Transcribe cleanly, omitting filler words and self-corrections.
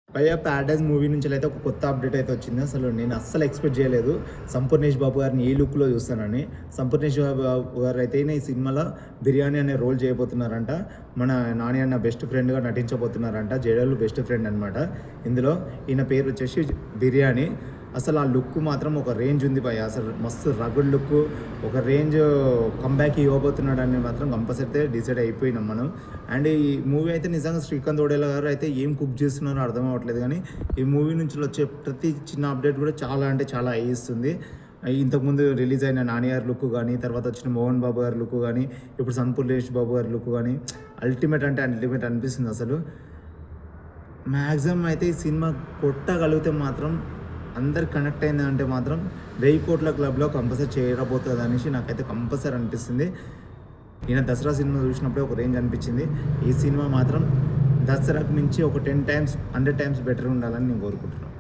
పైగా 'Paradise' movie నుంచి అయితే ఒక కొత్త అప్డేట్ అయితే వచ్చింది. అసలు నేను అస్సలు ఎక్స్‌పెక్ట్ చేయలేదు. సంపూర్ణేష్ బాబు గారిని ఈ లుక్‌లో చూస్తానని. సంపూర్ణేష్ బాబు గారు అయితే ఈ సినిమాలో బిర్యానీ అనే రోల్ చేయబోతున్నారంట. మన నాని అన్న బెస్ట్ ఫ్రెండ్‌గా నటించబోతున్నారంట. జడలు బెస్ట్ ఫ్రెండ్ అనమాట. ఇందులో ఈయన పేరు వచ్చేసి బిర్యానీ. అసలు ఆ లుక్ మాత్రం ఒక రేంజ్ ఉంది భయ్యా. అసలు మస్తు రగుడ్ లుక్, ఒక రేంజ్ కంబ్యాక్ ఇవ్వబోతున్నాడని మాత్రం కంపల్సరీ డిసైడ్ అయిపోయినాం మనం. అండ్ ఈ మూవీ అయితే నిజంగా శ్రీకాంత్ ఓడేలా గారు అయితే ఏం కుక్ చేస్తున్నారో అర్థం అవ్వట్లేదు. కానీ ఈ మూవీ నుంచి వచ్చే ప్రతి చిన్న అప్డేట్ కూడా చాలా అంటే చాలా ఇస్తుంది. ఇంతకుముందు రిలీజ్ అయిన నాని గారి లుక్ కానీ, తర్వాత వచ్చిన మోహన్ బాబు గారి లుక్ కానీ, ఇప్పుడు సంపూర్ణేష్ బాబు గారి లుక్ కానీ అల్టిమేట్ అంటే అల్టిమేట్ అనిపిస్తుంది. అసలు మ్యాక్సిమం అయితే ఈ సినిమా కొట్టగలిగితే మాత్రం అందరు కనెక్ట్ అయిందంటే మాత్రం 1000 కోట్ల క్లబ్లో కంపల్సరీ చేరబోతుంది అనేసి నాకైతే కంపల్సరీ అనిపిస్తుంది. ఈయన దసరా సినిమా చూసినప్పుడే ఒక రేంజ్ అనిపించింది. ఈ సినిమా మాత్రం దసరాకు మించి ఒక 10 టైమ్స్ 100 టైమ్స్ బెటర్ ఉండాలని నేను కోరుకుంటున్నాను.